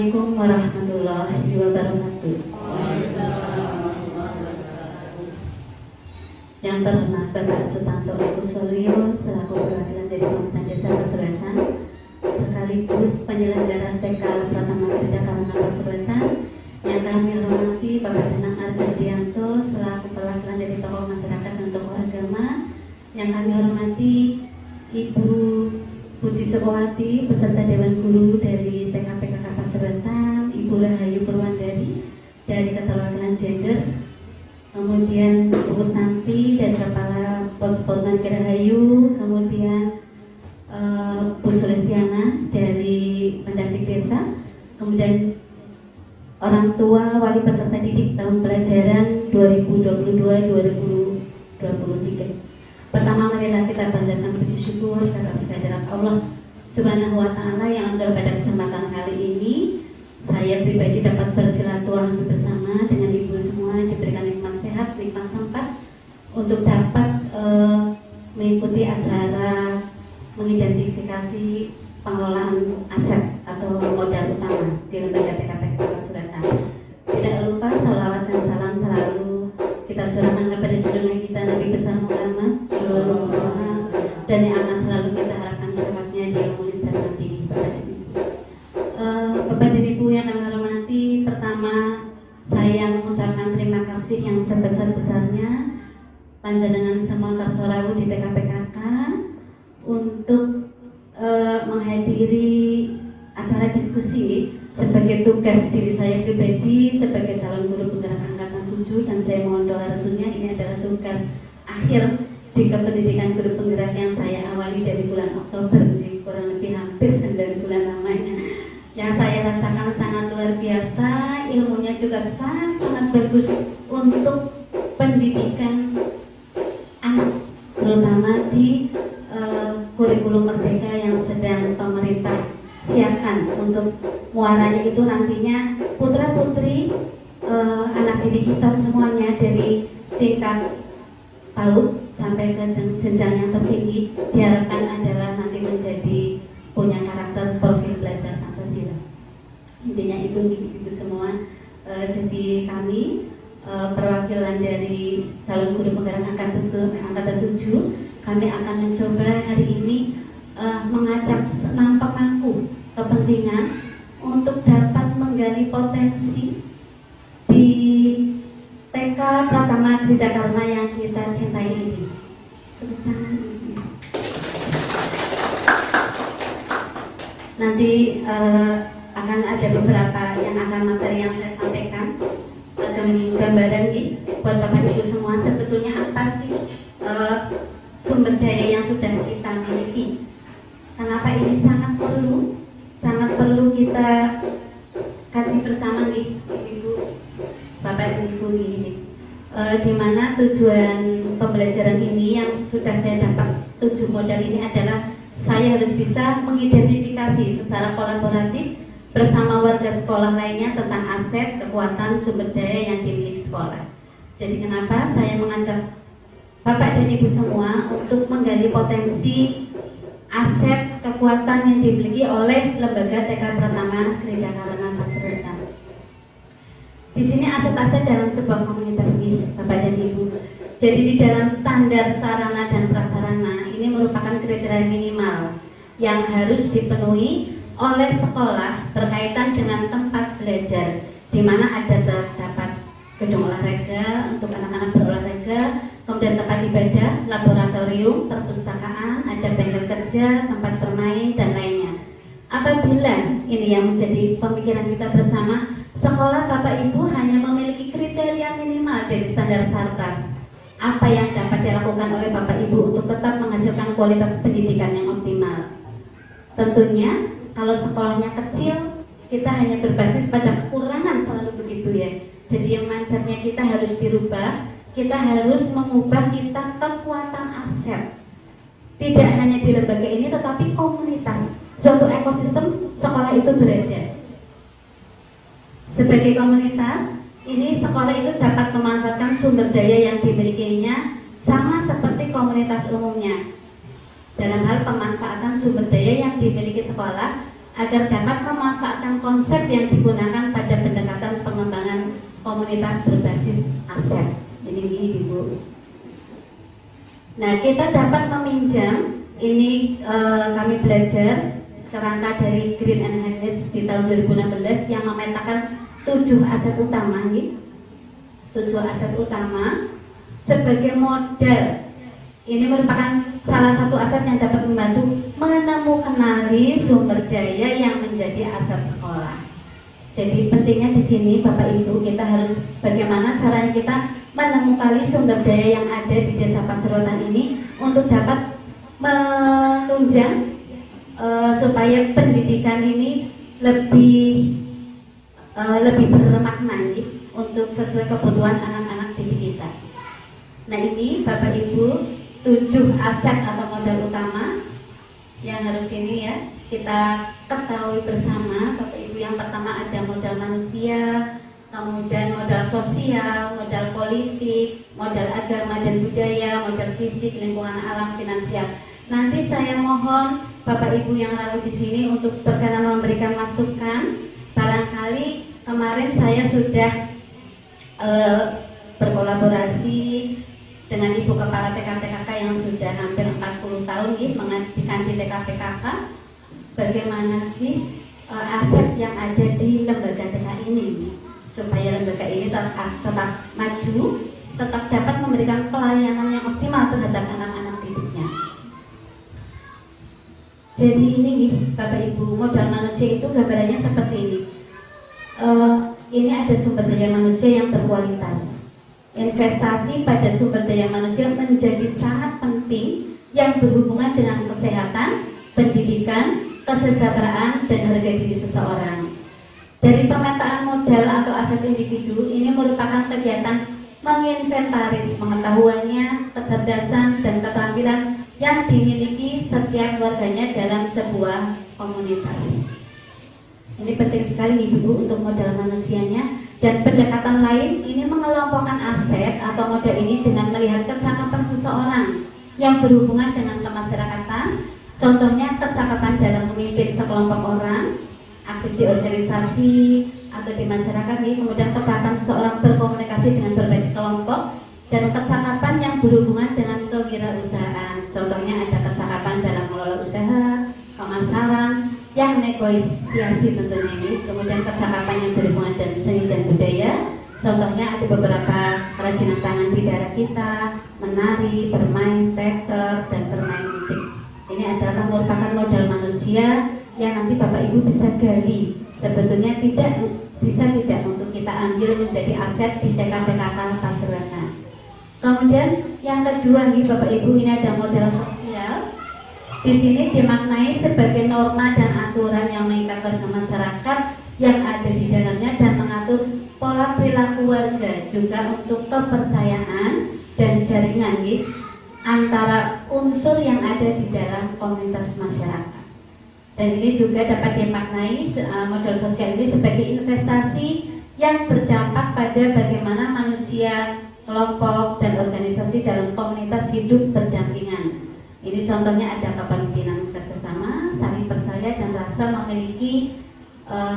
Assalamualaikum warahmatullahi wabarakatuh. Yang terhormat Bapak Sutanto Kusolio selaku perwakilan dari Pemerintah Desa Pasuruan, sekaligus penyelenggara TK Pratama Krida Karangan Pasuruan, yang kami hormati Bapak Danang Ardianto selaku perwakilan dari tokoh masyarakat dan tokoh agama, yang kami hormati Ibu Budi Sukowati beserta Dewan Guru dari TKPKK Pasuruan, Ibu Rahayu Purwandari dari Keterwakilan Gender, kemudian Bu Santi dan Kepala Pos Posnan Rahayu, kemudian Bu Sulistiana dari Pendamping Desa, kemudian orang tua wali peserta didik tahun pelajaran 2022-2023. Pertama, marilah kita panjatkan puji syukur atas kehadirat Allah Subhanahu wa Ta'ala yang pada kesempatan kali ini saya pribadi dapat bersilaturahmi bersama dengan ibu semua, diberikan nikmat sehat, nikmat sempat untuk dapat mengikuti acara mengidentifikasi pengelolaan aset atau modal utama di lembaga TKPK Pasuruan. Tidak lupa salawat dan salam selalu kita curahkan kepada junjungan kita Nabi besar Muhammad dan yang akan selalu kita harapkan syafaatnya di yaumul nanti. Bapak dan Ibu yang kami hormati, pertama saya mengucapkan terima kasih yang sebesar-besarnya panjenengan semua Karsorawu di TKPKK untuk menghadiri acara diskusi sebagai tugas diri saya pribadi sebagai calon guru penggerak angkatan 7, dan saya mohon doa restunya ini adalah tugas akhir di kependidikan guru penggerak yang saya awali dari bulan Oktober, jadi kurang lebih hampir 9 bulan lamanya. Yang saya rasakan sangat luar biasa, ilmunya juga sangat bagus untuk pendidikan anak, terutama di kurikulum merdeka yang sedang pemerintah siapkan untuk muaranya itu nantinya putra putri anak didik kita semuanya dari tingkat PAUD sampai ke jenjang yang tertinggi diharapkan adalah nanti menjadi punya karakter profil belajar Pancasila. Intinya itu semua. Jadi kami perwakilan dari calon guru penggerak angkatan 7, kami akan mencoba hari ini mengajak 6 pemangku kepentingan untuk dapat menggali potensi di TK Pratama Krida Karna yang kita cintai ini. Nanti akan ada beberapa yang akan materi yang saya sampaikan dan gambaran nih buat Bapak Ibu semua, sebetulnya apa sih sumber daya yang sudah kita miliki. Kenapa ini sangat perlu kita kaji bersama nih Ibu, Bapak dan Ibu ini. Dimana tujuan pembelajaran ini yang sudah saya dapat 7 modal ini adalah saya harus bisa mengidentifikasi secara kolaboratif bersama warga sekolah lainnya tentang aset, kekuatan, sumber daya yang dimiliki sekolah. Jadi kenapa saya mengajak Bapak dan Ibu semua untuk menggali potensi aset, kekuatan yang dimiliki oleh lembaga TK Pratama Krida Karangan Pasuruan. Di sini aset-aset dalam sebuah komunitas ini, Bapak dan Ibu. Jadi di dalam standar sarana dan prasarana ini merupakan kriteria minimal yang harus dipenuhi oleh sekolah berkaitan dengan tempat belajar, di mana ada terdapat gedung olahraga untuk anak-anak berolahraga, kemudian tempat ibadah, laboratorium, perpustakaan, ada bengkel kerja, tempat bermain, dan lainnya. Apabila ini yang menjadi pemikiran kita bersama, sekolah Bapak Ibu hanya memiliki kriteria minimal dari standar Sarpras, apa yang dapat dilakukan oleh Bapak Ibu untuk tetap menghasilkan kualitas pendidikan yang optimal. Tentunya kalau sekolahnya kecil, kita hanya berbasis pada kekurangan, selalu begitu ya. Jadi yang mindsetnya kita harus dirubah, kita harus mengubah kita kekuatan aset. Tidak hanya di lembaga ini tetapi komunitas, suatu ekosistem sekolah itu berada. Sebagai komunitas, ini sekolah itu dapat memanfaatkan sumber daya yang dimilikinya sama seperti komunitas umumnya. Dalam hal pemanfaatan sumber daya yang dimiliki sekolah agar dapat memanfaatkan konsep yang digunakan pada pendekatan pengembangan komunitas berbasis aset. Ini Ibu. Nah, kita dapat meminjam ini kami belajar kerangka dari Green and Happiness di tahun 2016 yang memetakan 7 aset utama, 7 aset utama sebagai model. Ini merupakan salah satu aset yang dapat membantu menemukanali sumber daya yang menjadi aset sekolah. Jadi pentingnya di sini Bapak Ibu, kita harus bagaimana caranya kita menemukan sumber daya yang ada di Desa Pasuruan ini untuk dapat menunjang supaya pendidikan ini lebih bermakna untuk sesuai kebutuhan anak-anak didik kita. Nah, ini Bapak Ibu 7 aset atau modal utama yang harus ini ya kita ketahui bersama Bapak Ibu. Yang pertama ada modal manusia, kemudian modal sosial, modal politik, modal agama dan budaya, modal fisik, lingkungan alam, finansial. Nanti saya mohon Bapak Ibu yang lalu di sini untuk berkenan memberikan masukan. Barangkali kemarin saya sudah berkolaborasi dengan Ibu Kepala TKPKK yang sudah hampir 40 tahun mengabdikan di TKPKK. Bagaimana sih aset yang ada di lembaga TK ini supaya lembaga ini tetap maju, tetap dapat memberikan pelayanan yang optimal terhadap anak-anak didiknya. Jadi ini Bapak Ibu, modal manusia itu gambarannya seperti ini. Ini ada sumber daya manusia yang berkualitas. Investasi pada sumber daya manusia menjadi sangat penting yang berhubungan dengan kesehatan, pendidikan, kesejahteraan, dan harga diri seseorang. Dari pemetaan modal atau aset individu, ini merupakan kegiatan menginventaris pengetahuannya, kecerdasan, dan keterampilan yang dimiliki setiap warganya dalam sebuah komunitas. Ini penting sekali Ibu untuk modal manusianya. Dan pendekatan lain ini mengelompokkan aset atau modal ini dengan melihat kecakapan seseorang yang berhubungan dengan kemasyarakatan. Contohnya kecakapan dalam memimpin sekelompok orang, aktif di organisasi atau di masyarakat nih. Kemudian kecakapan seseorang berkomunikasi dengan berbagai kelompok, dan kecakapan yang berhubungan dengan kewirausahaan. Contohnya ada kecakapan dalam mengelola usaha, pemasaran, yang negosiasi tentunya ini. Kemudian kecakapan yang berhubungan dengan seni dan budaya. Contohnya ada beberapa kerajinan tangan di daerah kita, menari, bermain teater, dan bermain musik. Ini adalah merupakan modal manusia yang nanti Bapak Ibu bisa gali. Sebetulnya tidak untuk kita ambil menjadi aset di TKPKK Pasuruan. Kemudian yang kedua nih Bapak Ibu, ini ada modal sosial. Di sini dimaknai sebagai norma dan aturan yang mengikat warga masyarakat yang ada di dalamnya dan mengatur pola perilaku warga, juga untuk kepercayaan dan jaringan antara unsur yang ada di dalam komunitas masyarakat. Dan ini juga dapat dimaknai modal sosial ini sebagai investasi yang berdampak pada bagaimana manusia, kelompok, dan organisasi dalam komunitas hidup berdampingan. Ini contohnya ada kepemimpinan kerjasama, saling percaya, dan rasa memiliki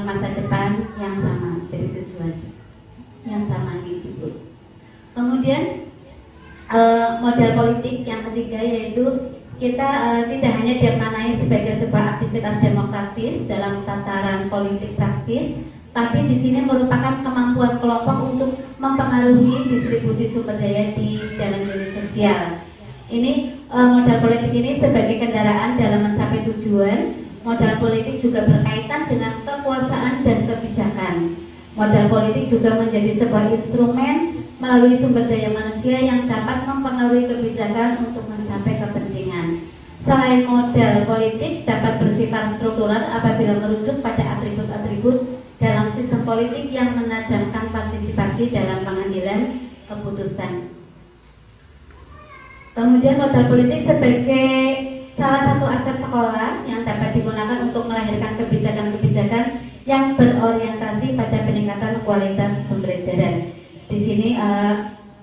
masa depan yang sama, jadi tujuan yang sama gitu. Kemudian modal politik yang ketiga yaitu kita tidak hanya dimaknai sebagai sebuah aktivitas demokratis dalam tataran politik praktis, tapi di sini merupakan kemampuan kelompok untuk mempengaruhi distribusi sumber daya di dalam dunia sosial. Ini modal politik ini sebagai kendaraan dalam mencapai tujuan. Modal politik juga berkaitan dengan kekuasaan dan kebijakan. Modal politik juga menjadi sebuah instrumen melalui sumber daya manusia yang dapat mempengaruhi kebijakan untuk mencapai kepentingan. Selain modal politik dapat bersifat struktural apabila merujuk pada atribut-atribut dalam sistem politik yang menajamkan partisipasi dalam pengambilan keputusan. Kemudian modal politik sebagai salah satu aset sekolah yang dapat digunakan untuk melahirkan kebijakan-kebijakan yang berorientasi pada peningkatan kualitas pembelajaran. Di sini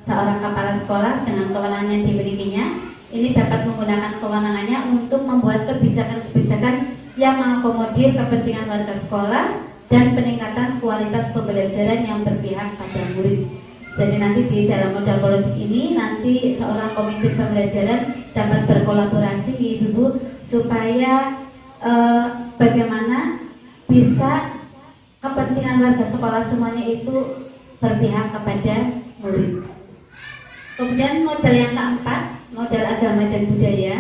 seorang kepala sekolah dengan kewenangan yang dimilikinya ini dapat menggunakan kewenangannya untuk membuat kebijakan-kebijakan yang mengakomodir kepentingan warga sekolah dan peningkatan kualitas pembelajaran yang berpihak pada murid. Jadi nanti di dalam modal politik ini nanti seorang komite pembelajaran dapat berkolaborasi Ibu supaya bagaimana bisa kepentingan warga sekolah semuanya itu berpihak kepada murid. Kemudian modal yang keempat, modal agama dan budaya.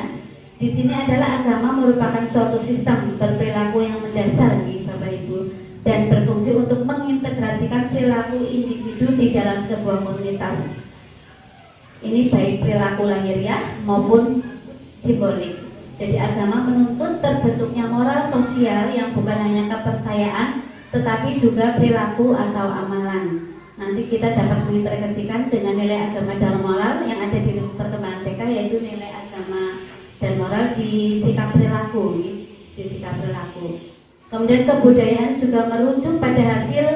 Di sini adalah agama merupakan suatu sistem berperilaku yang mendasar nih Bapak Ibu dan berfungsi untuk mengintegrasikan perilaku individu di dalam sebuah komunitas. Ini baik perilaku lahiriah maupun simbolik. Jadi agama menuntut terbentuknya moral sosial yang bukan hanya kepercayaan tetapi juga perilaku atau amalan. Nanti kita dapat mengintegrasikan dengan nilai agama dan moral yang ada di perkembangan TK, yaitu nilai agama dan moral di sikap perilaku, di sikap perilaku. Kemudian kebudayaan juga merujuk pada hasil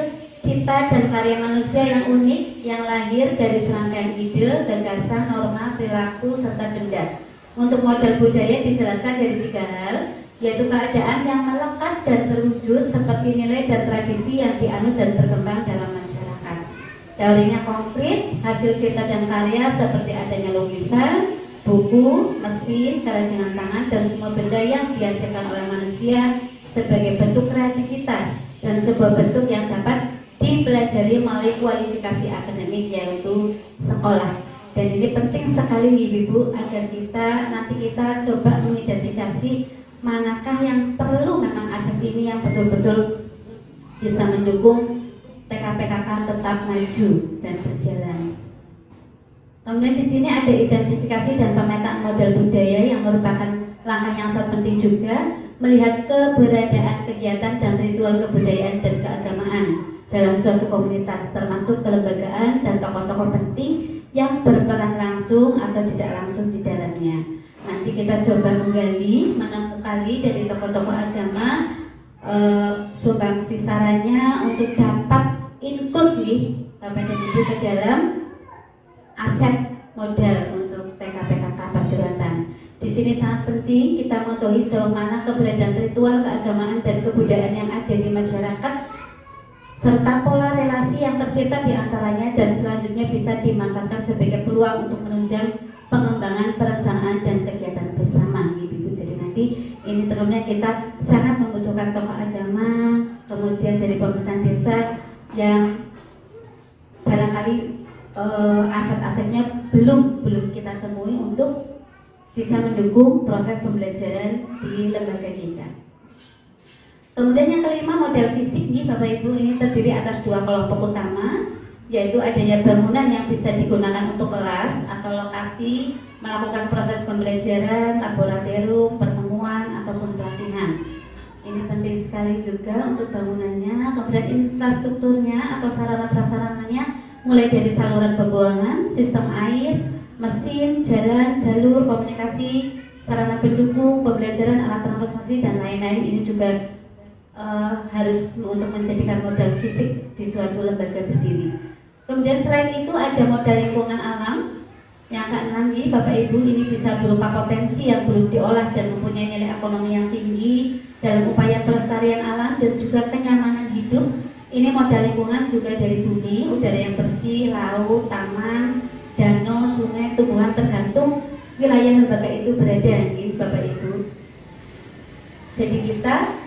cipta dan karya manusia yang unik yang lahir dari serangkaian ide, gagasan, norma, perilaku serta benda. Untuk modal budaya dijelaskan dari 3 hal, yaitu keadaan yang melekat dan terwujud seperti nilai dan tradisi yang dianut dan berkembang dalam masyarakat. Teorinya konkret, hasil cipta dan karya seperti adanya lukisan, buku, mesin, kerajinan tangan, dan semua benda yang dihasilkan oleh manusia sebagai bentuk kreativitas dan sebuah bentuk yang dapat dipelajari melalui kualifikasi akademik yaitu sekolah. Dan ini penting sekali Ibu agar kita coba mengidentifikasi manakah yang perlu memang aset ini yang betul-betul bisa mendukung TKPKK tetap maju dan berjalan. Kemudian di sini ada identifikasi dan pemetaan modal budaya yang merupakan langkah yang sangat penting juga melihat keberadaan kegiatan dan ritual kebudayaan dan keagamaan dalam suatu komunitas, termasuk kelembagaan dan tokoh-tokoh penting yang berperan langsung atau tidak langsung di dalamnya. Nanti kita coba menggali, menemukan dari tokoh-tokoh agama sumbangsi sarannya untuk dapat include nih Bapak dan Ibu ke dalam aset modal untuk TKPKK Pasuruan. Di sini sangat penting kita mengetahui sejauh mana keberadaan ritual keagamaan dan kebudayaan yang ada di masyarakat serta pola relasi yang tercipta di antaranya dan selanjutnya bisa dimanfaatkan sebagai peluang untuk menunjang pengembangan perencanaan dan kegiatan bersama Ibu. Jadi nanti ini terusnya kita sangat membutuhkan tokoh agama, kemudian dari pemerintahan desa yang barangkali aset-asetnya belum kita temui untuk bisa mendukung proses pembelajaran di lembaga kita. Kemudian yang kelima, modal fisik nih Bapak Ibu, ini terdiri atas 2 kelompok utama, yaitu adanya bangunan yang bisa digunakan untuk kelas atau lokasi melakukan proses pembelajaran, laboratorium, pertemuan ataupun pelatihan. Ini penting sekali juga untuk bangunannya. Kemudian infrastrukturnya atau sarana prasarananya mulai dari saluran pembuangan, sistem air, mesin, jalan, jalur komunikasi, sarana pendukung, pembelajaran, alat transportasi dan lain-lain. Ini juga harus untuk menjadikan modal fisik di suatu lembaga berdiri. Kemudian selain itu ada modal lingkungan alam. Yang keenam nih Bapak Ibu, ini bisa berupa potensi yang belum diolah dan mempunyai nilai ekonomi yang tinggi dalam upaya pelestarian alam dan juga kenyamanan hidup. Ini modal lingkungan juga dari bumi, udara yang bersih, laut, taman, danau, sungai, tumbuhan tergantung wilayah lembaga itu berada nih Bapak Ibu. Jadi kita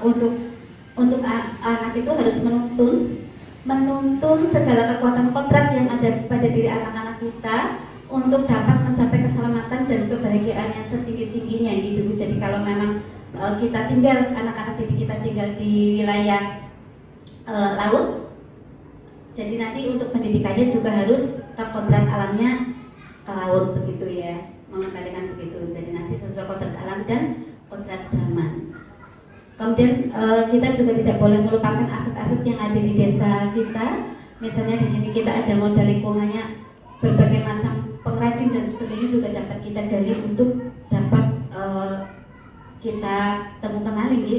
untuk anak itu harus menuntun segala kekuatan kodrat yang ada pada diri anak-anak kita untuk dapat mencapai keselamatan dan kebahagiaan yang setinggi-tingginya Ibu. Jadi kalau memang kita tinggal, anak-anak didik kita tinggal di wilayah laut, jadi nanti untuk pendidikannya juga harus kodrat alamnya ke laut begitu ya, mengembalikan begitu. Jadi nanti sesuai kodrat alam dan kodrat zaman. Kemudian kita juga tidak boleh melupakan aset-aset yang ada di desa kita. Misalnya di sini kita ada modal lingkungannya, berbagai macam pengrajin dan sebagainya juga dapat kita gali untuk dapat kita temukan lagi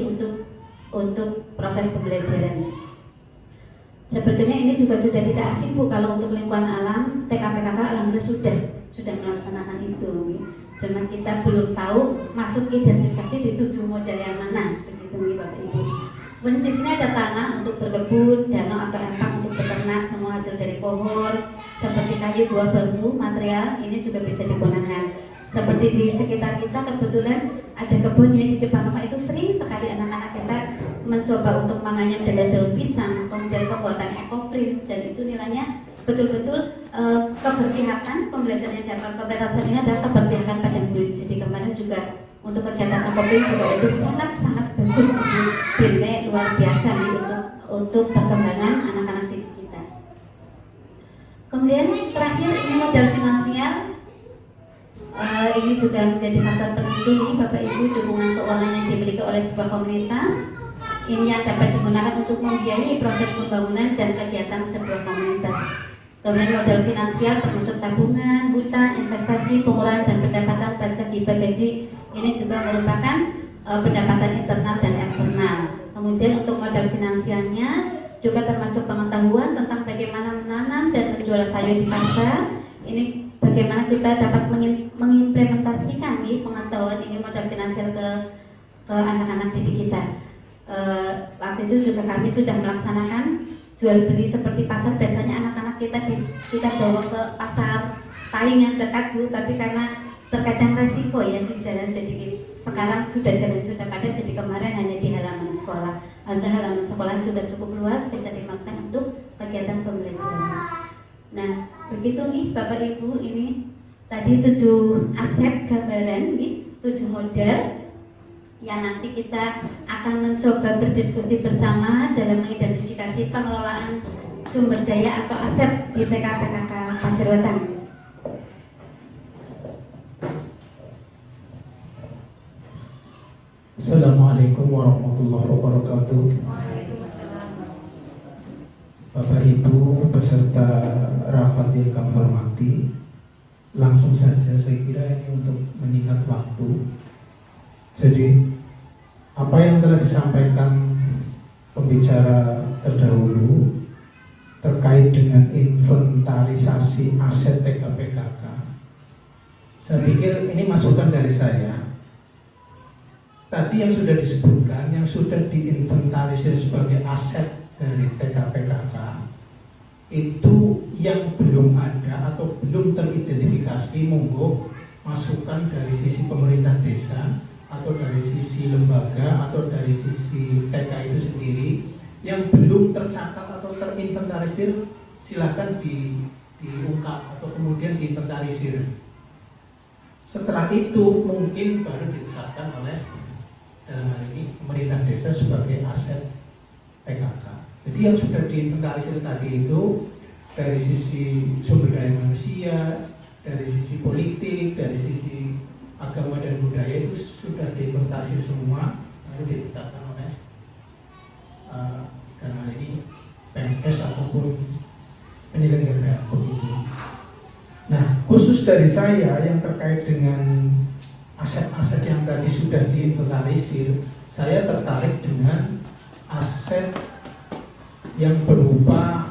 untuk proses pembelajaran. Sebetulnya ini juga sudah tidak asing Bu, kalau untuk lingkungan alam TKPKK alhamdulillah sudah melaksanakan itu. Cuma kita belum tahu masuk identifikasi di 7 model yang mana, begitu nih Bapak Ibu. Kemudian di sini ada tanah untuk berkebun, danau atau empang untuk beternak, semua hasil dari pohon, seperti kayu, buah, bambu, material ini juga bisa digunakan. Seperti di sekitar kita kebetulan ada kebun yang di depan rumah, itu sering sekali anak-anak kita mencoba untuk menganyam dengan daun pisang, kemudian pembuatan ekoprint, dan itu nilainya betul-betul keberpihakan. Pembelajaran yang dapat pembatasan ini adalah keberpihakan pada murid. Jadi kemarin juga untuk kegiatan ekoprint juga itu sangat-sangat bagus, nilai luar biasa nih untuk perkembangan anak-anak didik kita. Kemudian terakhir ini modal finansial. Ini juga menjadi faktor penting nih Bapak Ibu, dukungan keuangan yang dimiliki oleh sebuah komunitas ini yang dapat digunakan untuk membiayai proses pembangunan dan kegiatan sebuah komunitas. Kemudian modal finansial termasuk tabungan, hutang, investasi, pengurangan dan pendapatan pajak hibah gaji ini juga merupakan pendapatan internal dan eksternal. Kemudian untuk modal finansialnya juga termasuk pengetahuan tentang bagaimana menanam dan menjual sayur di pasar. Ini bagaimana kita dapat mengimplementasikan nih pengetahuan ini modal finansial ke anak-anak didik kita. Waktu itu juga kami sudah melaksanakan jual beli seperti pasar. Biasanya anak-anak kita bawa ke pasar paling yang dekat Bu, tapi karena terkadang resiko ya di jalan, jadi sekarang sudah jalan sudah padat, jadi kemarin hanya di halaman sekolah. Halaman sekolah juga cukup luas, bisa dimakan untuk kegiatan pembelajaran. Nah, begitu nih Bapak Ibu, ini tadi 7 aset gambaran nih, 7 model yang nanti kita akan mencoba berdiskusi bersama dalam mengidentifikasi pengelolaan sumber daya atau aset di TK PKK Pasir Wetan. Assalamualaikum warahmatullahi wabarakatuh. Bapak Ibu beserta rapat yang kami hormati, langsung saja saya kira ini untuk menyingkat waktu. Jadi apa yang telah disampaikan pembicara terdahulu terkait dengan inventarisasi aset TKPKK, saya pikir ini masukan dari saya. Tadi yang sudah disebutkan, yang sudah diinventarisir sebagai aset dari TKPKK itu yang belum ada atau belum teridentifikasi, monggo masukan dari sisi pemerintah desa atau dari sisi lembaga atau dari sisi TK itu sendiri yang belum tercatat atau terinventarisir, silahkan diungkap atau kemudian diinventarisir. Setelah itu mungkin baru ditetapkan oleh dalam hal ini pemerintah desa sebagai aset PKK. Jadi yang sudah diinventarisir tadi itu dari sisi sumber daya manusia, dari sisi politik, dari sisi agama dan budaya itu sudah diinventarisir semua, lalu ditetapkan oleh dalam hal ini PNS ataupun penyelenggara begitu. Nah, khusus dari saya yang terkait dengan aset-aset yang tadi sudah diinventarisir, saya tertarik dengan aset yang berupa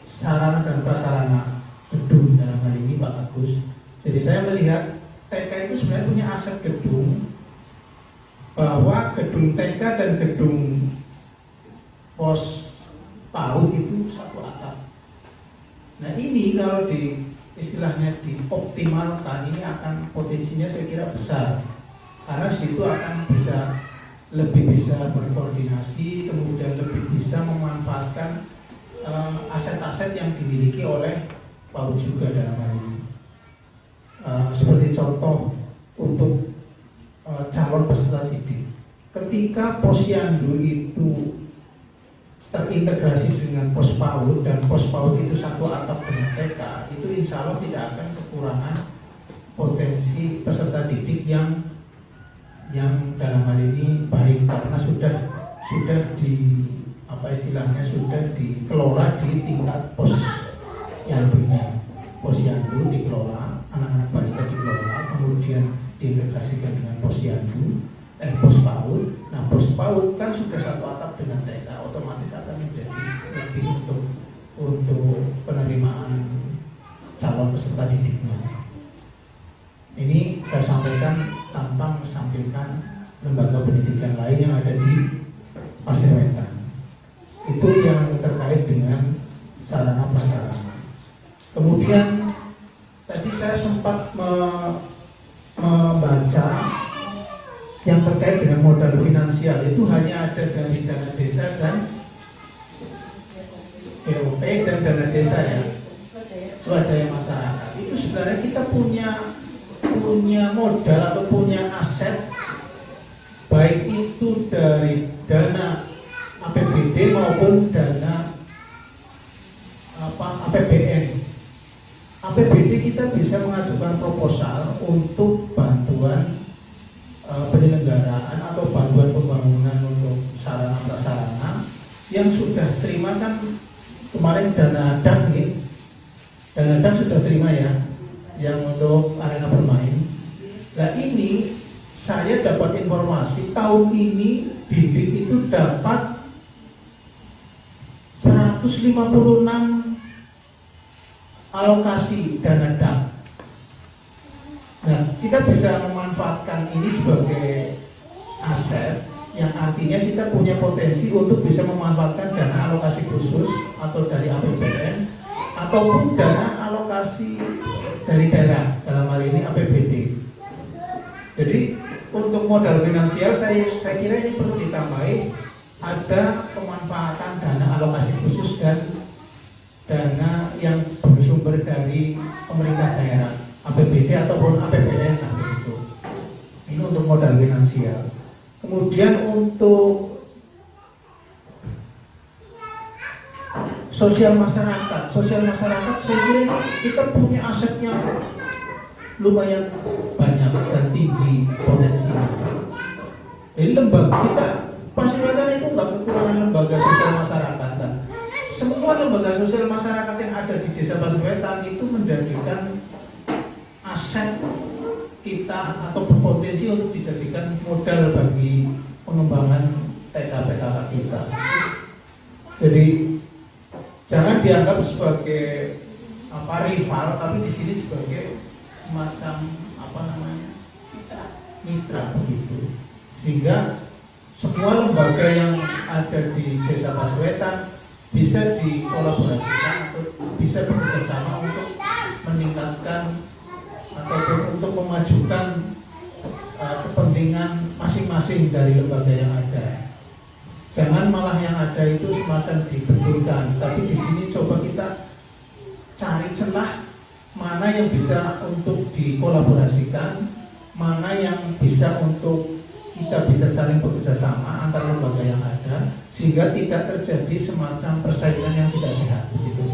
sarana dan prasarana gedung, dalam hal ini Pak Agus. Jadi saya melihat TK itu sebenarnya punya aset gedung, bahwa gedung TK dan gedung pos PAUD itu satu atap. Nah ini kalau istilahnya dioptimalkan, ini akan potensinya saya kira besar, karena situ akan lebih bisa berkoordinasi, kemudian lebih bisa memanfaatkan aset-aset yang dimiliki oleh PAUD juga dalam hal ini. Seperti contoh untuk calon peserta didik, ketika posyandu itu terintegrasi dengan pos PAUD dan pos PAUD itu satu atap dengan TK, itu insya Allah tidak akan kekurangan potensi peserta didik yang dalam hal ini baik, karena sudah sudah dikelola di tingkat posyandunya. Posyandu dikelola, anak-anak balita dikelola, kemudian diintegrasikan dengan posyandu dan pos PAUD. Nah, pos PAUD kan sudah satu atap dengan TK, otomatis akan menjadi lebih untuk penerimaan calon peserta didiknya. Ini Kemudian tadi saya sempat membaca yang terkait dengan modal finansial itu hanya ada dari dana desa dan BOP dan dana desa ya, swadaya masyarakat. Itu sebenarnya kita punya modal atau punya aset, baik itu dari dana APBD maupun dana APBN. APBD kita bisa mengajukan proposal untuk bantuan penyelenggaraan atau bantuan pembangunan untuk sarana prasarana yang sudah terima kan kemarin dana DAN nih. Dana DAN sudah terima ya, yang untuk arena bermain. Nah ini saya dapat informasi tahun ini Didik itu dapat 156 alokasi dana DAN. Nah, kita bisa memanfaatkan ini sebagai aset yang artinya kita punya potensi untuk bisa memanfaatkan dana alokasi khusus atau dari APBN ataupun dana alokasi dari daerah, dalam hal ini APBD. Jadi untuk modal finansial saya kira ini perlu ditambahi, ada pemanfaatan dana alokasi khusus dan dana yang bersumber dari pemerintah daerah, APBD ataupun APBN nah begitu. Ini untuk modal finansial. Kemudian untuk sosial masyarakat saya kira kita punya asetnya lumayan banyak dan tinggi potensinya. Jadi lembaga kita Pasundan itu nggak kekurangan lembaga sosial masyarakat. Kan? Semua lembaga sosial masyarakat yang ada di Desa Pasundan itu menjadikan aset kita atau berpotensi untuk dijadikan modal bagi pengembangan TK-PKK kita. Jadi jangan dianggap sebagai rival, tapi di sini sebagai semacam mitra begitu. Sehingga semua lembaga yang ada di Desa Pasundan bisa dikolaborasikan atau bisa bekerjasama untuk meningkatkan ataupun untuk memajukan kepentingan masing-masing dari lembaga yang ada. Jangan malah yang ada itu semacam dibetulkan, tapi di sini coba kita cari celah mana yang bisa untuk dikolaborasikan, mana yang bisa untuk kita bisa saling bekerja sama antar lembaga yang ada, sehingga tidak terjadi semacam persaingan yang tidak sehat begitu.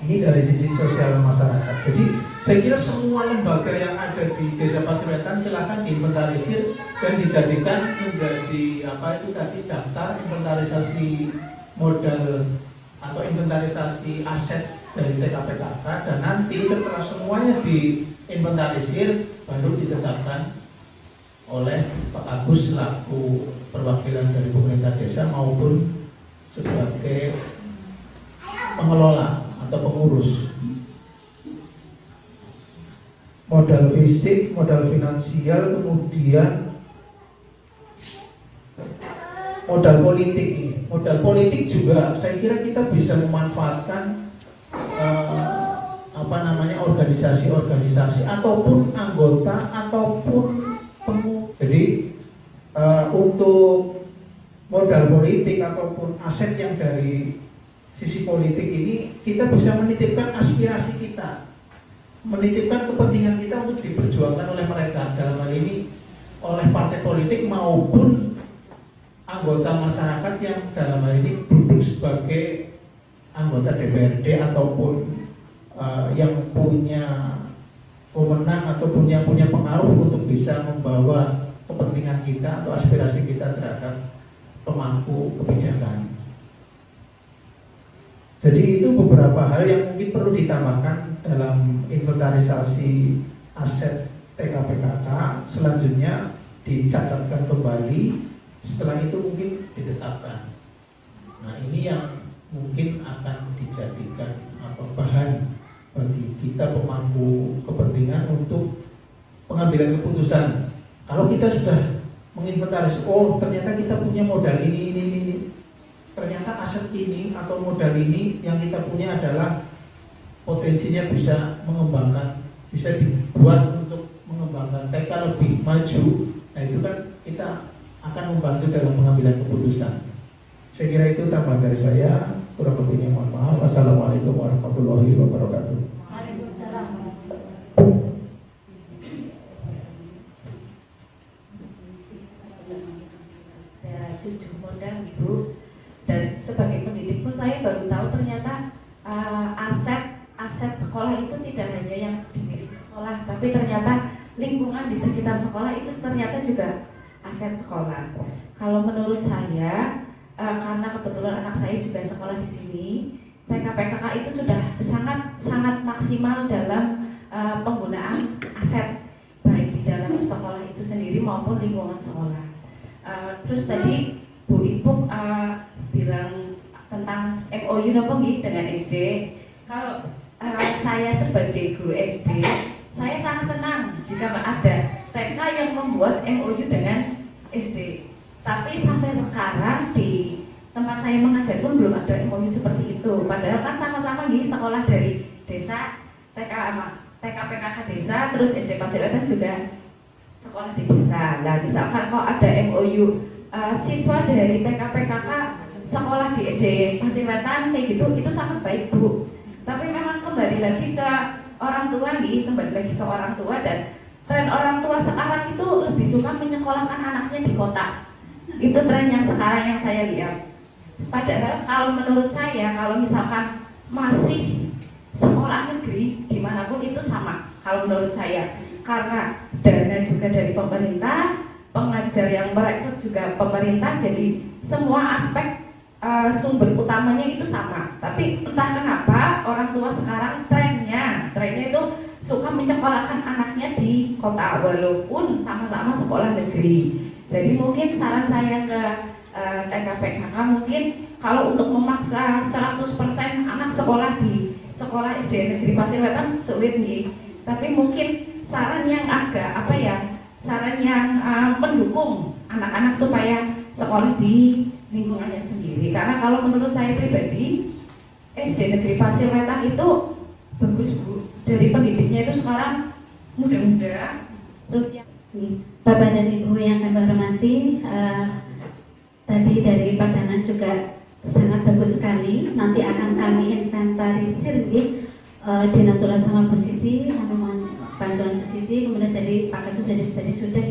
Ini dari sisi sosial masyarakat. Jadi saya kira semua lembaga yang ada di Desa Pasundan silakan diinventarisir dan dijadikan menjadi daftar inventarisasi modal atau inventarisasi aset dari TK-PKK, dan nanti setelah semuanya diinventarisir baru ditetapkan oleh Pak Agus selaku perwakilan dari pemerintah desa maupun sebagai pengelola atau pengurus. Modal fisik, modal finansial, kemudian modal politik. Modal politik juga saya kira kita bisa memanfaatkan organisasi-organisasi ataupun anggota ataupun pengurus. Jadi untuk modal politik ataupun aset yang dari sisi politik ini kita bisa menitipkan aspirasi kita, menitipkan kepentingan kita untuk diperjuangkan oleh mereka, dalam hal ini oleh partai politik maupun anggota masyarakat yang dalam hal ini duduk sebagai anggota DPRD ataupun yang punya wewenang atau punya pengaruh untuk bisa membawa kepentingan kita atau aspirasi kita terhadap pemangku kebijakan. Jadi itu beberapa hal yang mungkin perlu ditambahkan dalam inventarisasi aset TK-PKK. Selanjutnya dicatatkan kembali, setelah itu mungkin ditetapkan. Nah ini yang mungkin akan dijadikan bahan bagi kita pemangku kepentingan untuk pengambilan keputusan. Kalau kita sudah menginventaris, oh ternyata kita punya modal ini. Ternyata aset ini atau modal ini yang kita punya adalah potensinya bisa mengembangkan, bisa dibuat untuk mengembangkan TK lebih maju. Nah itu kan kita akan membantu dalam pengambilan keputusan. Saya kira itu tambahan dari saya. Kurang lebihnya mohon maaf. Wassalamualaikum warahmatullahi wabarakatuh. Waalaikumsalam. Ada 7 modal Ibu, dan sebagai pendidik pun saya baru tahu ternyata aset sekolah itu tidak hanya yang dimiliki sekolah, tapi ternyata lingkungan di sekitar sekolah itu ternyata juga aset sekolah. Kalau menurut saya, karena kebetulan anak saya juga sekolah di sini, TKPKK itu sudah sangat maksimal dalam penggunaan aset, baik di dalam sekolah itu sendiri maupun lingkungan sekolah. Terus tadi Bu Ipuk bilang tentang MOU nopo nggih dengan SD. Kalau saya sebagai guru SD, saya sangat senang jika ada TK yang membuat MOU dengan SD. Tapi sampai sekarang di tempat saya mengajar pun belum ada MOU seperti itu. Padahal kan sama-sama nih sekolah dari desa, TK PKK desa, terus SD Pasirwetan juga sekolah di desa. Nah, misalkan kok ada MOU siswa dari TK PKK sekolah di SD Pasirwetan kayak gitu, itu sangat baik Bu. Tapi memang kembali lagi ke orang tua nih, kembali lagi ke orang tua, dan tren orang tua sekarang itu lebih suka menyekolahkan anaknya di kota. Itu tren yang sekarang yang saya lihat. Padahal kalau menurut saya, kalau misalkan masih sekolah negeri dimanapun itu sama. Kalau menurut saya, karena dana juga dari pemerintah, pengajar yang merekrut juga pemerintah, jadi semua aspek sumber utamanya itu sama. Tapi entah kenapa orang tua sekarang trennya itu suka menyekolahkan anaknya di kota walaupun sama-sama sekolah negeri. Jadi mungkin saran saya ke TKPKK, mungkin kalau untuk memaksa 100% anak sekolah di sekolah SD Negeri Pasirwetan sulit nih. Tapi mungkin saran yang saran yang mendukung anak-anak supaya sekolah di lingkungannya sendiri. Karena kalau menurut saya pribadi, SD Negeri Pasirwetan itu bagus Bu. Dari pendidiknya itu sekarang muda-muda. Terus yang Bapak dan Ibu yang kami hormati, tadi dari Pak Danan juga sangat bagus sekali. Nanti akan kami inventarisir di Dinatullah sama Bu Siti, bantuan Bu Siti, kemudian dari Pak Agus tadi sudah,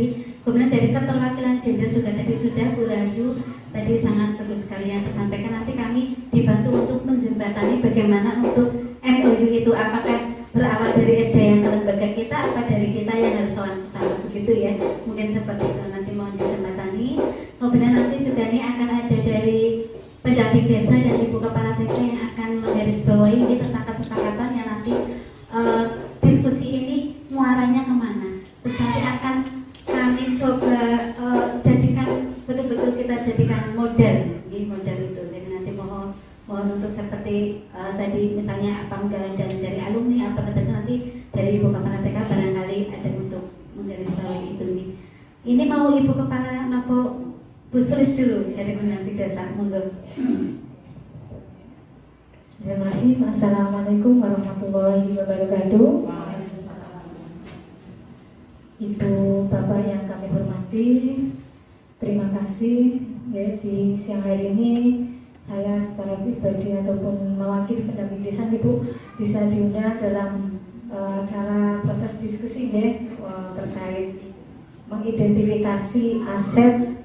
kemudian dari keterwakilan gender juga tadi sudah, Bu Rayu tadi sangat bagus sekali yang disampaikan. Nanti kami dibantu untuk menjembatani bagaimana untuk MOU itu, apakah berawal dari SD yang ke lembaga kita, apa dari kita yang harus sowan ke sana, begitu ya. Mungkin seperti itu, nanti mohon dijembatani. Kemudian nanti juga ini akan ada dari pendamping desa dan Ibu Kepala TK yang akan menggarisbawahi ini tentang kesepakatan yang nanti diskusi ini muaranya kemana. Terus nanti akan kami coba jadikan betul-betul kita jadikan model itu. Jadi nanti mohon untuk seperti tadi misalnya apa dari alumni apa nanti dari Ibu Kepala TK barangkali ada untuk menggarisbawahi itu nih. Ini mau Ibu Kepala Nopo Bu Sulis dulu dari pendamping desa, monggo. Bismillahirrahmanirrahim. Assalamualaikum warahmatullahi wabarakatuh. Ibu Bapak yang kami hormati, terima kasih ya, di siang hari ini saya secara pribadi ataupun mewakili pendamping desa Ibu bisa diundang dalam acara proses diskusi ya, terkait mengidentifikasi aset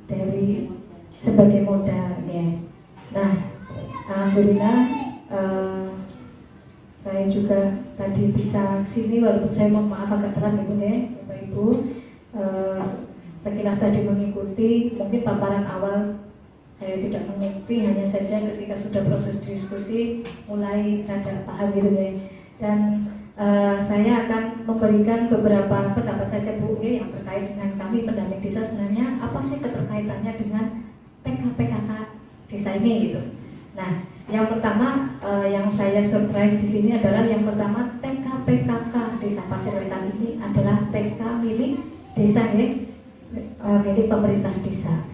dari sebagai modal ya. Nah, alhamdulillah saya juga tadi bisa kesini walaupun saya mohon maaf agak telat Ibu ya, Bapak Ibu. Sekilas tadi mengikuti, mungkin paparan awal saya tidak mengerti, hanya saja ketika sudah proses diskusi mulai rada paham gitu ya. Dan saya akan memberikan beberapa pendapat saja Bu ya, yang terkait dengan kami pendamping desa. Sebenarnya apa sih keterkaitannya dengan PKPKK desa ini gitu. Nah, yang pertama yang saya surprise di sini adalah yang pertama TKPKK Desa Pasirwetan ini adalah TK milik desa ya, milik pemerintah desa.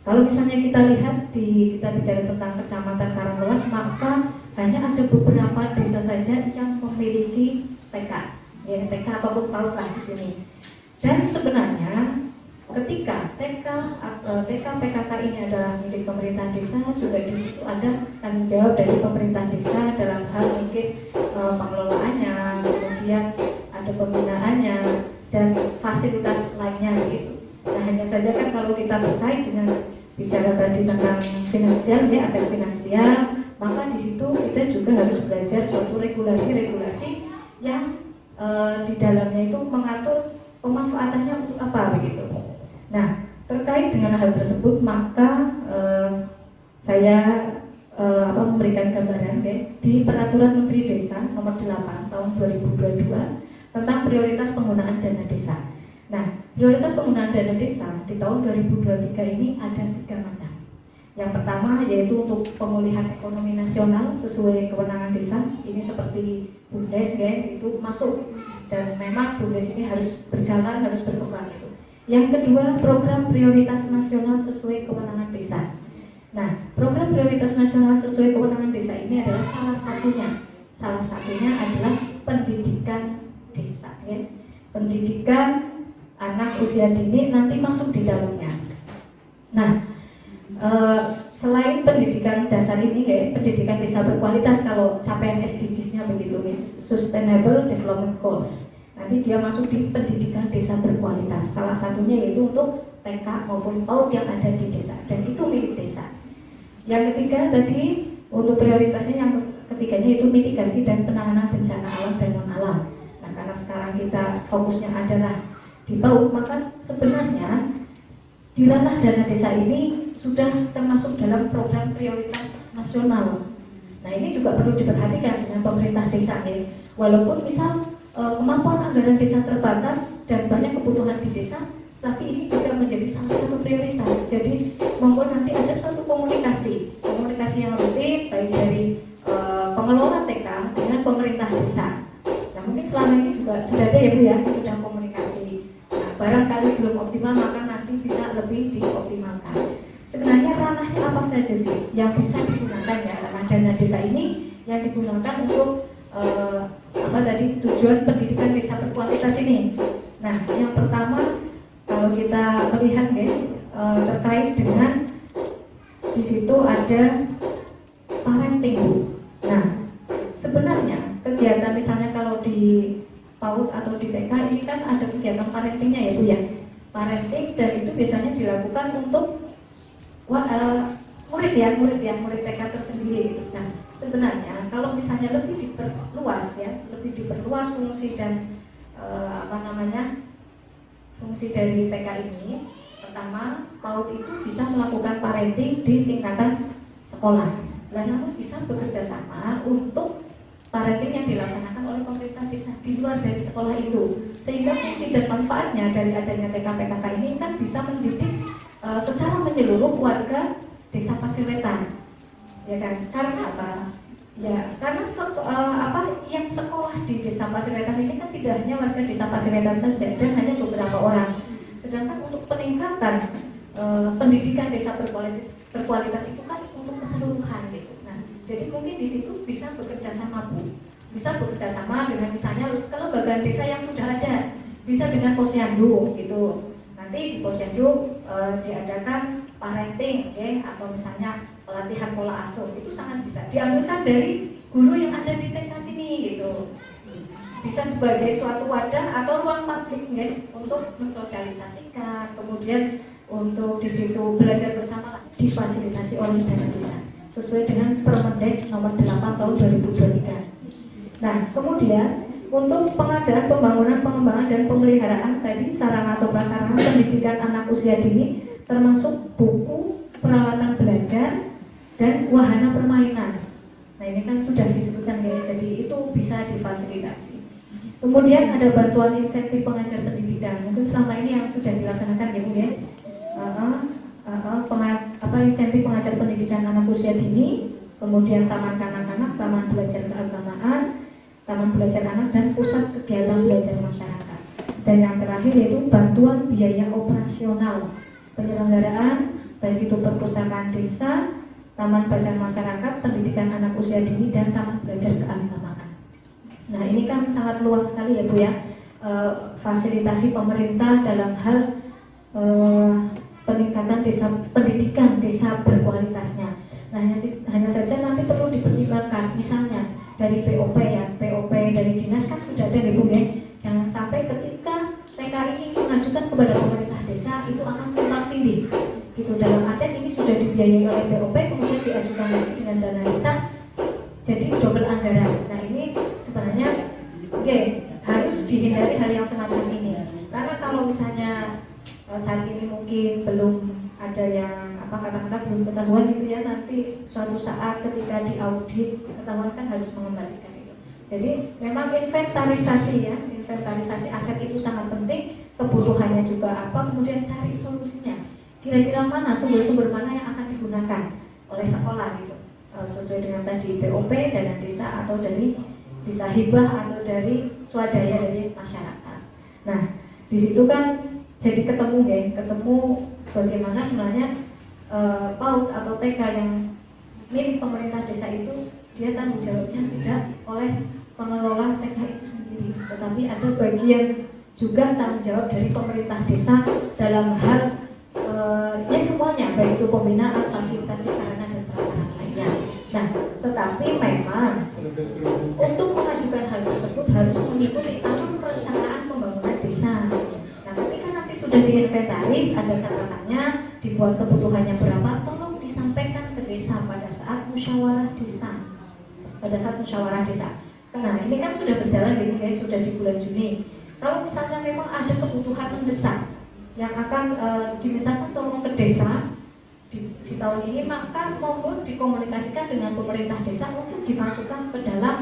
Kalau misalnya kita lihat kita bicara tentang Kecamatan Karanglewas, maka hanya ada beberapa desa saja TK, ya TK ataupun PAUD lah di sini. Dan sebenarnya ketika TK PKK ini adalah milik pemerintah desa, juga di situ ada tanggung jawab dari pemerintah desa dalam hal mungkin pengelolaannya, kemudian ada pembinaannya dan fasilitas lainnya gitu. Nah, hanya saja kan kalau kita terkait dengan bicara tadi tentang finansial, ya aset finansial, maka di situ kita juga harus belajar suatu regulasi-regulasi yang di dalamnya itu mengatur pemanfaatannya untuk apa begitu. Nah, terkait dengan hal tersebut maka saya memberikan gambaran di Peraturan Menteri Desa Nomor 8 Tahun 2022 tentang prioritas penggunaan dana desa. Nah, prioritas penggunaan dana desa di tahun 2023 ini ada 3 macam. Yang pertama yaitu untuk pemulihan ekonomi nasional sesuai kewenangan desa. Ini seperti BUMDes itu masuk, dan memang BUMDes ini harus berjalan, harus berkembang itu. Yang kedua, program prioritas nasional sesuai kewenangan desa. Nah, program prioritas nasional sesuai kewenangan desa ini adalah salah satunya adalah pendidikan desa, ya. Pendidikan anak usia dini nanti masuk di dalamnya. Nah, selain pendidikan dasar ini, ya, pendidikan desa berkualitas, kalau capaian SDGs-nya begitu, Sustainable Development Goals. Nanti dia masuk di pendidikan desa berkualitas. Salah satunya yaitu untuk TK maupun PAUD yang ada di desa, dan itu milik desa. Yang ketiga tadi untuk prioritasnya, yang ketiganya itu mitigasi dan penanganan bencana alam dan non alam. Nah, karena sekarang kita fokusnya adalah di PAUD, maka sebenarnya di ranah dana desa ini sudah termasuk dalam program prioritas nasional. Nah, ini juga perlu diperhatikan dengan pemerintah desa, ya. Walaupun misal kemampuan anggaran desa terbatas dan banyak kebutuhan di desa, tapi ini juga menjadi salah satu prioritas. Jadi monggo nanti ada suatu komunikasi yang rutin baik dari pengelola TK dengan pemerintah desa. Nah, mungkin selama ini juga sudah ada, ya Bu, ya, sudah komunikasi. Nah, barangkali belum optimal, maka nanti bisa lebih dioptimalkan. Sebenarnya ranahnya apa saja sih yang bisa digunakan, ya, ranah dana desa ini yang digunakan untuk tujuan pendidikan desa berkualitas ini. Nah, yang pertama kalau kita melihat, ya, terkait dengan di situ ada parenting. Nah, sebenarnya kegiatan misalnya kalau di PAUD atau di TK ini kan ada kegiatan parentingnya, ya Bu, ya. Parenting, dan itu biasanya dilakukan untuk murid TK tersendiri. Nah, sebenarnya kalau misalnya lebih diperluas fungsi dan fungsi dari TK ini, pertama PAUD itu bisa melakukan parenting di tingkatan sekolah. Namun bisa bekerja sama untuk parenting yang dilaksanakan oleh pemerintah desa di luar dari sekolah itu, sehingga fungsi dan manfaatnya dari adanya TK PKK ini kan bisa mendidik secara menyeluruh warga desa Pasir Wetan, ya kan? Karena apa? Ya, karena yang sekolah di desa Pasir Wetan ini kan tidak hanya warga desa Pasir Wetan saja, dan hanya beberapa orang. Sedangkan untuk peningkatan pendidikan desa berkualitas itu kan untuk keseluruhan gitu. Nah, jadi mungkin di situ bisa bekerja sama, Bu. Bisa bekerja sama dengan misalnya kelembagaan desa yang sudah ada, bisa dengan Posyandu gitu. Nanti di Posyandu diadakan parenting, ya, atau misalnya pelatihan pola asuh, itu sangat bisa diambilkan dari guru yang ada di TK sini gitu. Bisa sebagai suatu wadah atau ruang publik, ya, untuk mensosialisasikan, kemudian untuk di situ belajar bersama, difasilitasi oleh dana desa sesuai dengan Permendes Nomor 8 Tahun 2023. Nah, kemudian untuk pengadaan, pembangunan, pengembangan, dan pemeliharaan tadi sarana atau prasarana pendidikan anak usia dini, termasuk buku, peralatan belajar, dan wahana permainan. Nah, ini kan sudah disebutkan, ya, jadi itu bisa difasilitasi. Kemudian ada bantuan insentif pengajar pendidikan. Mungkin selama ini yang sudah dilaksanakan, ya Bu, ya. Insentif pengajar pendidikan anak usia dini, kemudian taman kanak-kanak, taman belajar keagamaan, taman belajar anak, dan pusat kegiatan belajar masyarakat. Dan yang terakhir yaitu bantuan biaya operasional penyelenggaraan baik itu perpustakaan desa, taman bacaan masyarakat, pendidikan anak usia dini, dan taman belajar keagamaan. Nah ini kan sangat luas sekali ya Bu ya, fasilitasi pemerintah dalam hal peningkatan desa, pendidikan desa berkualitasnya. Nah hanya saja nanti perlu dipertimbangkan, misalnya dari POP ya, POP dari dinas kan sudah ada nih Bu ya. Jangan sampai ketika TKI mengajukan kepada pemerintah desa itu akan tumpang tindih gitu, dalam artian ini sudah dibiayai oleh POP kemudian diajukan lagi dengan dana desa, jadi double anggaran. Nah ini sebenarnya harus dihindari hal yang semacam ini, karena kalau misalnya saat ini mungkin belum ada yang kata-kata belum ketahuan gitu ya, nanti suatu saat ketika diaudit ketahuan kan harus mengembalikan itu. Jadi memang inventarisasi ya, inventarisasi aset itu sangat penting, kebutuhannya juga apa, kemudian cari solusinya. Kira-kira mana sumber-sumber mana yang akan digunakan oleh sekolah gitu, sesuai dengan tadi POP, dana desa atau dari bisa hibah atau dari swadaya dari masyarakat. Nah di situ kan jadi ketemu bagaimana sebenarnya PAUD atau TK yang milik pemerintah desa itu dia tanggung jawabnya tidak oleh pengelola TK itu sendiri, tetapi ada bagian juga tanggung jawab dari pemerintah desa dalam hal ya semuanya, baik itu pembinaan, fasilitasi sarana dan prasarana lainnya. Nah, tetapi memang untuk mengajukan hal tersebut harus mengikuti alur perencanaan pembangunan desa. Nah, ketika nanti sudah diinventaris, ada catatannya, dibuat kebutuhannya berapa, tolong disampaikan ke desa pada saat musyawarah desa. Pada saat musyawarah desa. Nah, ini kan sudah berjalan gitu guys, sudah di bulan Juni. Kalau misalnya memang ada kebutuhan mendesak yang akan dimintakan tolong ke desa di tahun ini, maka monggo dikomunikasikan dengan pemerintah desa untuk dimasukkan ke dalam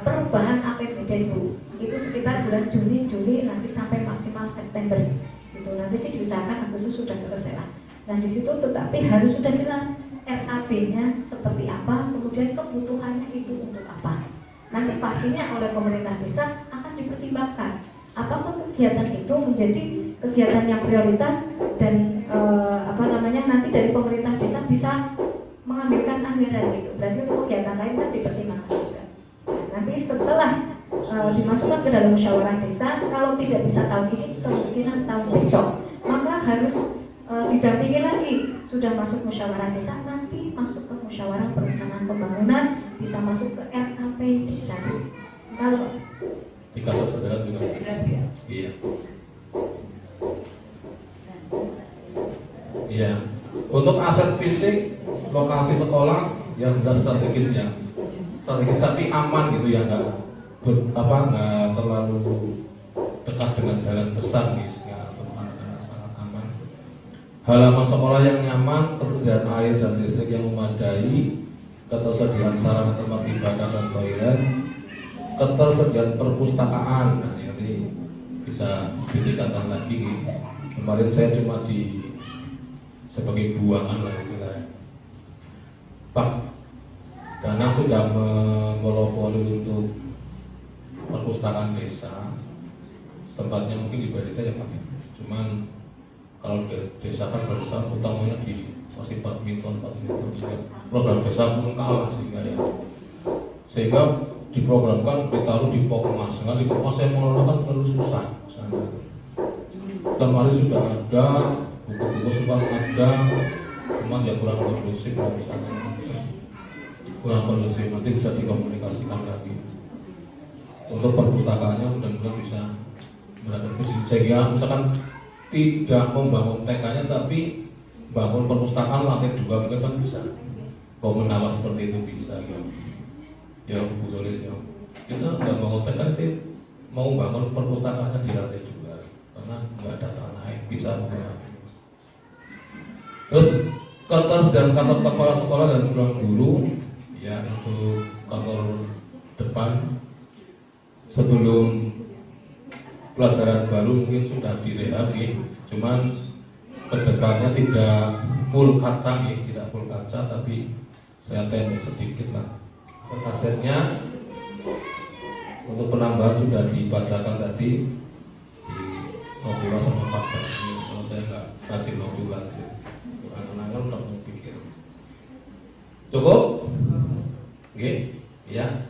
perubahan APBD Bu. Itu sekitar bulan Juni, Juli, nanti sampai maksimal September. Gitu. Nanti sih diusahakan Agustus sudah selesai lah. Nah di situ tetapi harus sudah jelas RAB-nya seperti apa, kemudian kebutuhannya itu untuk apa. Nanti pastinya oleh pemerintah desa akan dipertimbangkan apakah kegiatan itu menjadi kegiatan yang prioritas dan nanti dari pemerintah desa bisa mengambilkan anggaran gitu. Berarti untuk kegiatan lain kan dipertimbangkan juga. Nanti setelah dimasukkan ke dalam musyawarah desa, kalau tidak bisa tahun ini, kemungkinan tahun besok, maka harus didampingi lagi. Sudah masuk musyawarah desa, nanti masuk ke musyawarah perencanaan pembangunan, bisa masuk ke RKP desa. Kalau di kantor saudara juga. Iya. Iya. Untuk aset fisik lokasi sekolah yang sudah strategis tapi aman gitu ya, nggak terlalu dekat dengan jalan besar gitu ya, sangat aman. Halaman sekolah yang nyaman, ketersediaan air dan listrik yang memadai, ketersediaan sarana tempat ibadah dan toilet, ketersediaan perpustakaan. Nah, ini bisa ditingkatkan lagi. Kemarin saya cuma sebagai buangan lah istilahnya. Pak Danang sudah memonopoli untuk perpustakaan desa. Tempatnya mungkin di desa ya Pak. Cuman kalau desa kan besar, utamanya di masih badminton. Program desa pun kalah sehingga diprogramkan ditaruh di Pokmas. Di Pokmas saya mengelola kan terlalu susah. Lemari sudah ada, buku-buku sudah ada, cuman ya kurang kondusif, nanti bisa dikomunikasikan lagi. Untuk perpustakaannya mudah-mudahan bisa berada di sini. Sehingga misalkan tidak membangun TK-nya tapi bangun perpustakaan lantai 2 mungkin kan bisa. Bangun nawas seperti itu bisa ya. Ya Bu Solis ya. Kita nggak bangun TK sih, mau bangun perpustakaannya di lantai 2 karena nggak ada tanah, bisa bangun. Terus ketersediaan kantor kepala sekolah dan ruang guru ya, untuk kantor depan sebelum pelajaran baru mungkin sudah direhab ya. Cuman kedekatnya tidak full kaca ya, tidak full kaca tapi saya tembok sedikit lah. Asetnya untuk penambahan sudah dibacakan tadi di nobula sama Pak ini. Kalau saya nggak kasih nobula sih, angan-angan nggak mau pikir. Cukup? Oke, ya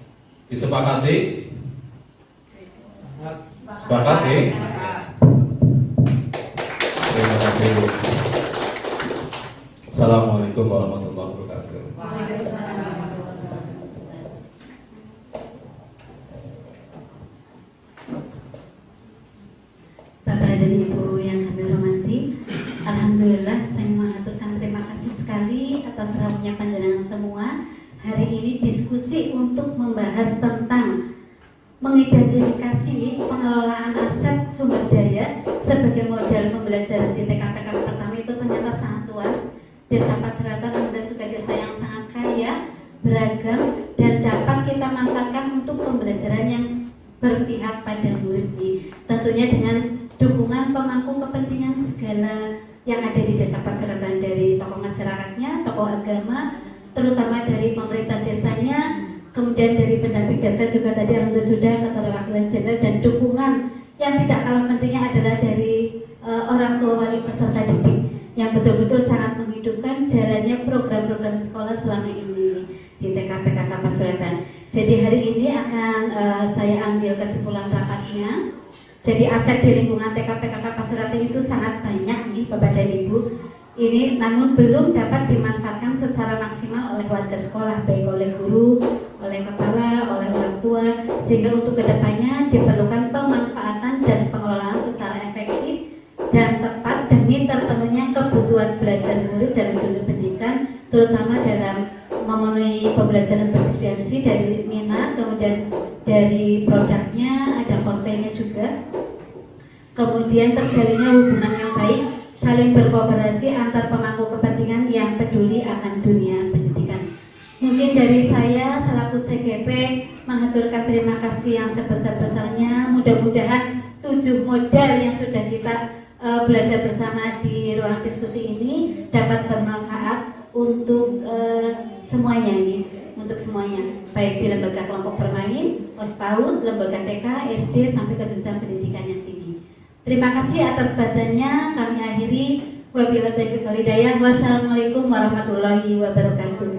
disepakati Sepakat ya? Terima kasih. Assalamualaikum warahmatullahi wabarakatuh. Bapak dan Ibu yang kami hormati, alhamdulillah saya mengaturkan terima kasih sekali atas rawuhnya panjenengan semua. Hari ini diskusi untuk membahas tentang mengidentifikasi pengelolaan aset sumber daya sebagai modal pembelajaran di TKPK pertama itu ternyata sangat luas. Desa Pasuratan adalah juga desa yang sangat kaya, beragam, dan dapat kita manfaatkan untuk pembelajaran yang berpihak pada murid ini. Tentunya dengan dukungan pemangku kepentingan segala yang ada di Desa Pasuratan, dari tokoh masyarakatnya, tokoh agama, terutama dari pemerintah desanya, kemudian dari pendamping desa juga tadi alhamdulillah sudah keterwakilan jenderal, dan dukungan yang tidak kalah pentingnya adalah dari orang tua wali peserta didik yang betul-betul sangat menghidupkan jalannya program-program sekolah selama ini di TKPKK Pasuratan. Jadi hari ini akan saya ambil kesimpulan rapatnya. Jadi aset di lingkungan TKPKK Pasuratan itu sangat banyak nih Bapak dan Ibu. Ini namun belum dapat dimanfaatkan secara maksimal oleh warga sekolah, baik oleh guru, oleh kepala, oleh orang tua, sehingga untuk kedepannya diperlukan pemanfaatan dan pengelolaan secara efektif dan tepat demi terpenuhnya kebutuhan belajar murid dalam dunia pendidikan, terutama dalam memenuhi pembelajaran bervariasi dari minat, kemudian dari produknya, ada kontennya juga, kemudian terjalinnya hubungan yang baik, saling berkooperasi antar pemangku kepentingan yang peduli akan dunia pendidikan. Mungkin dari saya selaku CGP mengaturkan terima kasih yang sebesar-besarnya. Mudah-mudahan 7 modal yang sudah kita belajar bersama di ruang diskusi ini dapat bermanfaat untuk semuanya ini, untuk semuanya, baik di lembaga kelompok bermain, OSPAUD, lembaga TK, SD sampai ke jenjang pendidikan yang tinggi. Terima kasih atas perhatiannya. Kami akhiri. Wabillahi taufiq wal hidayah. Wassalamualaikum warahmatullahi wabarakatuh.